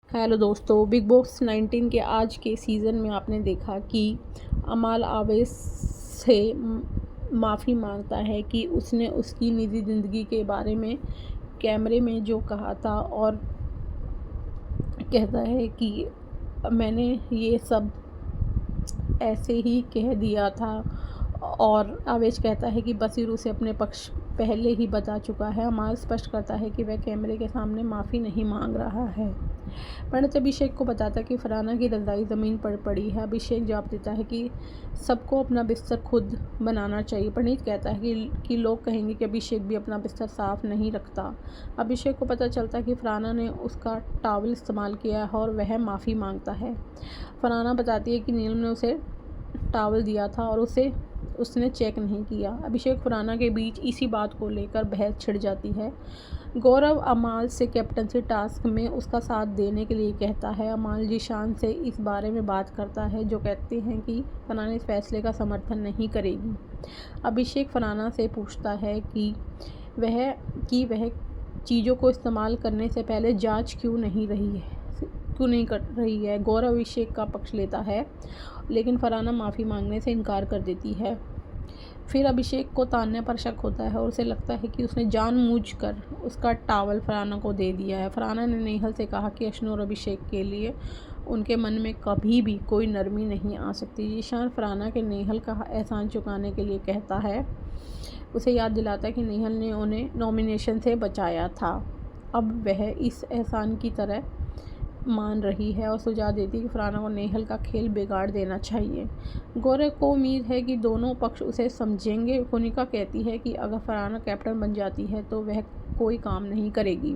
Hello दोस्तों, big boss 19 के आज के सीज़न में आपने देखा कि अमाल आवेश से माफ़ी मांगता है कि उसने उसकी निजी ज़िंदगी के बारे में कैमरे में जो कहा था, और कहता है कि मैंने ये सब ऐसे ही कह दिया था। और आवेश कहता है कि बसीर उसे अपने पक्ष पहले ही बता चुका है। अमाल स्पष्ट करता है कि वह कैमरे के सामने माफ़ी नहीं मांग रहा है। पंडित अभिषेक को बताता है कि फरहाना की रज़ाई ज़मीन पर पड़ी है। अभिषेक जवाब देता है कि सबको अपना बिस्तर खुद बनाना चाहिए। पंडित कहता है कि लोग कहेंगे कि अभिषेक भी अपना बिस्तर साफ नहीं रखता। अभिषेक को पता चलता है कि फरहाना ने उसका टॉवल इस्तेमाल किया है और वह माफ़ी मांगता है। फरहाना बताती है कि नीलम ने उसे टॉवल दिया था और उसने चेक नहीं किया। अभिषेक फरहाना के बीच इसी बात को लेकर बहस छिड़ जाती है। गौरव अमाल से कैप्टनसी टास्क में उसका साथ देने के लिए कहता है। अमाल जीशान से इस बारे में बात करता है, जो कहते हैं कि फरहाना इस फैसले का समर्थन नहीं करेगी। अभिषेक फरहाना से पूछता है कि वह चीज़ों को इस्तेमाल करने से पहले जांच क्यों नहीं कर रही है। गौरव अभिषेक का पक्ष लेता है, लेकिन फरहाना माफ़ी मांगने से इनकार कर देती है। फिर अभिषेक को तान्या पर शक होता है और उसे लगता है कि उसने जानबूझकर उसका टॉवल फरहाना को दे दिया है। फरहाना ने नेहल से कहा कि अशनू और अभिषेक के लिए उनके मन में कभी भी कोई नरमी नहीं आ सकती। जीशान फरहाना के नेहल का एहसान चुकाने के लिए कहता है, उसे याद दिलाता है कि नेहल ने उन्हें नॉमिनेशन से बचाया था। अब वह इस एहसान की तरह मान रही है और सुझाव देती है कि फरहाना को नेहल का खेल बिगाड़ देना चाहिए। गौरव को उम्मीद है कि दोनों पक्ष उसे समझेंगे। कोनिका कहती है कि अगर फरहाना कैप्टन बन जाती है तो वह कोई काम नहीं करेगी।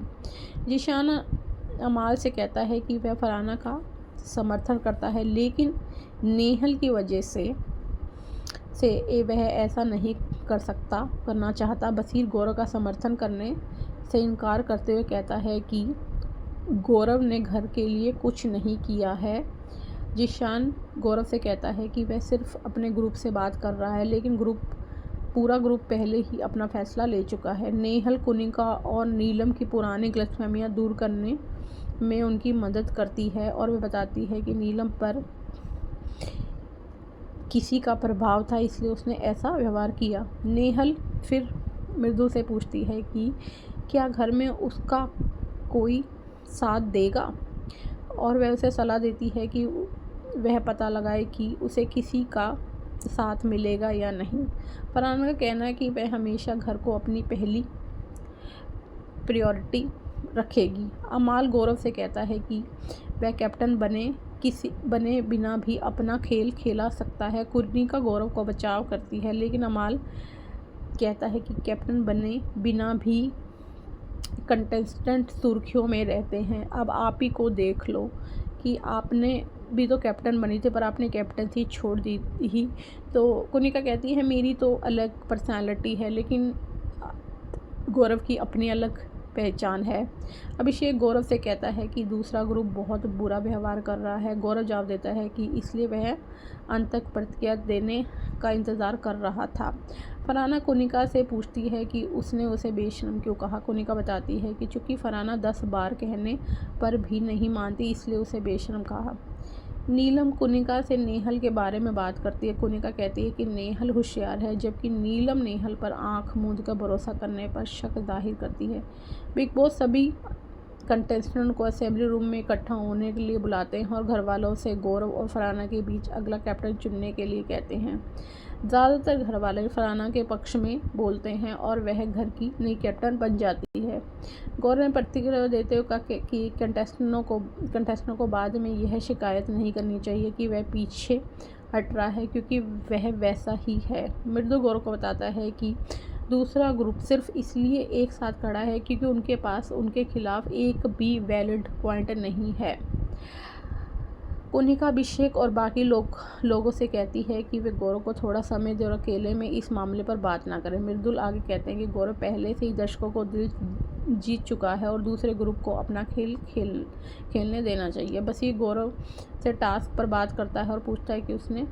जीशान अमाल से कहता है कि वह फरहाना का समर्थन करता है, लेकिन नेहल की वजह से वह ऐसा नहीं करना चाहता। बसीर गौरव का समर्थन करने से इनकार करते हुए कहता है कि गौरव ने घर के लिए कुछ नहीं किया है। जीशान गौरव से कहता है कि वह सिर्फ अपने ग्रुप से बात कर रहा है, लेकिन पूरा ग्रुप पहले ही अपना फैसला ले चुका है। नेहल कुनिका और नीलम की पुरानी गलतफहमियां दूर करने में उनकी मदद करती है और वह बताती है कि नीलम पर किसी का प्रभाव था, इसलिए उसने ऐसा व्यवहार किया। नेहल फिर मृदुल से पूछती है कि क्या घर में उसका कोई साथ देगा, और वह उसे सलाह देती है कि वह पता लगाए कि उसे किसी का साथ मिलेगा या नहीं। फरहाना का कहना है कि वह हमेशा घर को अपनी पहली प्रायोरिटी रखेगी। अमाल गौरव से कहता है कि वह कैप्टन बने बिना भी अपना खेल खेला सकता है। कुर्निका गौरव को बचाव करती है, लेकिन अमाल कहता है कि कैप्टन बने बिना भी कंटेस्टेंट सुर्खियों में रहते हैं। अब आप ही को देख लो कि आपने भी तो कैप्टन बनी थी, पर आपने कैप्टनसी छोड़ दी ही। तो कुनिका कहती है, मेरी तो अलग पर्सनालिटी है, लेकिन गौरव की अपनी अलग पहचान है। अभिषेक गौरव से कहता है कि दूसरा ग्रुप बहुत बुरा व्यवहार कर रहा है। गौरव जवाब देता है कि इसलिए वह अंत तक प्रतिक्रिया देने का इंतज़ार कर रहा था। फरहाना कुनिका से पूछती है कि उसने उसे बेशर्म क्यों कहा। कुनिका बताती है कि चूंकि फरहाना 10 बार कहने पर भी नहीं मानती, इसलिए उसे बेशर्म कहा। नीलम कुनिका से नेहल के बारे में बात करती है। कुनिका कहती है कि नेहल होशियार है, जबकि नीलम नेहल पर आंख मूंद कर भरोसा करने पर शक जाहिर करती है। बिग बॉस सभी कंटेस्टेंट को असेंबली रूम में इकट्ठा होने के लिए बुलाते हैं और घर वालों से गौरव और फरहाना के बीच अगला कैप्टन चुनने के लिए कहते हैं। ज़्यादातर घर वाले फरहाना के पक्ष में बोलते हैं और वह घर की नई कैप्टन बन जाती है। गौरव ने प्रतिक्रिया देते हुए कहा कि कंटेस्टेंटों को बाद में यह शिकायत नहीं करनी चाहिए कि वह पीछे हट रहा है, क्योंकि वह वैसा ही है। मृदु गौरव को बताता है कि दूसरा ग्रुप सिर्फ इसलिए एक साथ खड़ा है क्योंकि उनके पास उनके खिलाफ एक भी वैलिड पॉइंट नहीं है। कुनिका अभिषेक और बाकी लोगों से कहती है कि वे गौरव को थोड़ा समय दें और अकेले में इस मामले पर बात ना करें। मृदुल आगे कहते हैं कि गौरव पहले से ही दर्शकों को दिल जीत चुका है और दूसरे ग्रुप को अपना खेलने देना चाहिए। बस ये गौरव से टास्क पर बात करता है और पूछता है कि उसने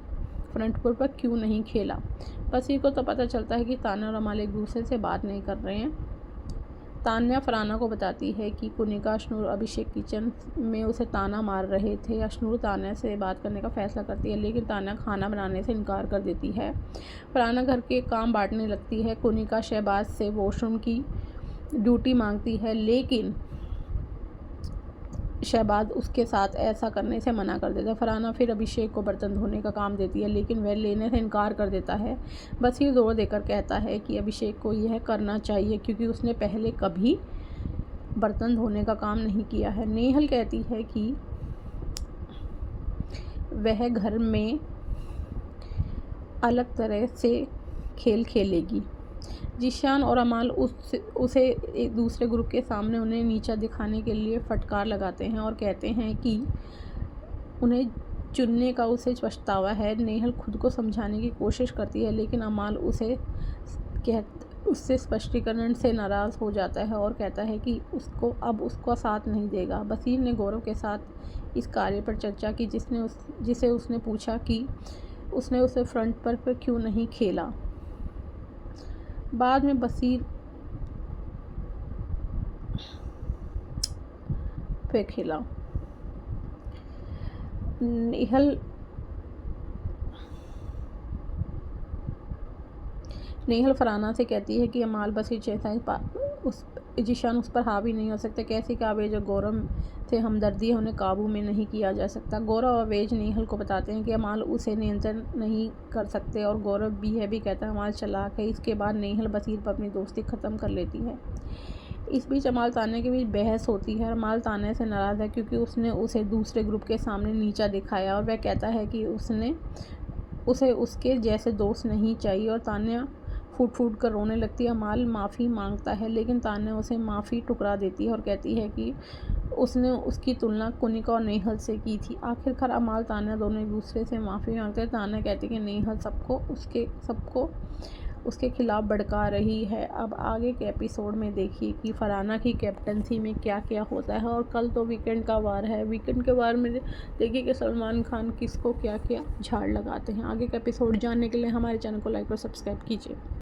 फ्रंट पर क्यों नहीं खेला। बस ये को तो पता चलता है कि तान्या और अमाल एक दूसरे से बात नहीं कर रहे हैं। तान्या फरहाना को बताती है कि कुनिका, अशनूर, अभिषेक किचन में उसे ताना मार रहे थे। अशनूर तान्या से बात करने का फ़ैसला करती है, लेकिन तान्या खाना बनाने से इनकार कर देती है। फरहाना घर के काम बांटने लगती है। कुनिका शहबाज से वॉशरूम की ड्यूटी मांगती है, लेकिन शहबाज उसके साथ ऐसा करने से मना कर देता है। फरहाना फिर अभिषेक को बर्तन धोने का काम देती है, लेकिन वह लेने से इनकार कर देता है। बसीर जोर देकर कहता है कि अभिषेक को यह करना चाहिए क्योंकि उसने पहले कभी बर्तन धोने का काम नहीं किया है। नेहल कहती है कि वह घर में अलग तरह से खेल खेलेगी। जिशान और अमाल उसे एक दूसरे ग्रुप के सामने उन्हें नीचा दिखाने के लिए फटकार लगाते हैं और कहते हैं कि उन्हें चुनने का उसे पछतावा है। नेहल खुद को समझाने की कोशिश करती है, लेकिन अमाल उससे स्पष्टीकरण से नाराज़ हो जाता है और कहता है कि उसका साथ नहीं देगा। बसीर ने गौरव के साथ इस कार्य पर चर्चा की जिसे उसने पूछा कि उसने उसे फ्रंट पर क्यों नहीं खेला। बाद में बसीर पे खेला। नेहल फरहाना से कहती है कि अमाल बसीर जैसा जिशान उस पर हावी नहीं हो सकते। कैसी काबिज और गौरव से हमदर्दी है, उन्हें काबू में नहीं किया जा सकता। गौरव और अवेज नेहल को बताते हैं कि अमाल उसे नियंत्रण नहीं कर सकते और गौरव भी कहता है अमाल चालाक है। इसके बाद नेहल बसीर पर अपनी दोस्ती ख़त्म कर लेती है। इस बीच अमाल तान्या के बीच बहस होती है। अमाल तान्या से नाराज़ है क्योंकि उसने उसे दूसरे ग्रुप के सामने नीचा दिखाया और वह कहता है कि उसे उसके जैसे दोस्त नहीं चाहिए और तान्या फूट कर रोने लगती है। अमाल माफ़ी मांगता है, लेकिन तान्या उसे माफ़ी ठुकरा देती है और कहती है कि उसने उसकी तुलना कुनिका और नेहल से की थी। आखिरकार अमाल तान्या दोनों एक दूसरे से माफ़ी मांगते हैं। तान्या कहती है कि नेहल सबको उसके खिलाफ भड़का रही है। अब आगे के एपिसोड में देखिए कि फरहाना की कैप्टनसी में क्या क्या होता है। और कल तो वीकेंड का वार है। वीकेंड के वार में देखिए कि सलमान खान किसको क्या क्या झाड़ लगाते हैं। आगे का एपिसोड जानने के लिए हमारे चैनल को लाइक और सब्सक्राइब कीजिए।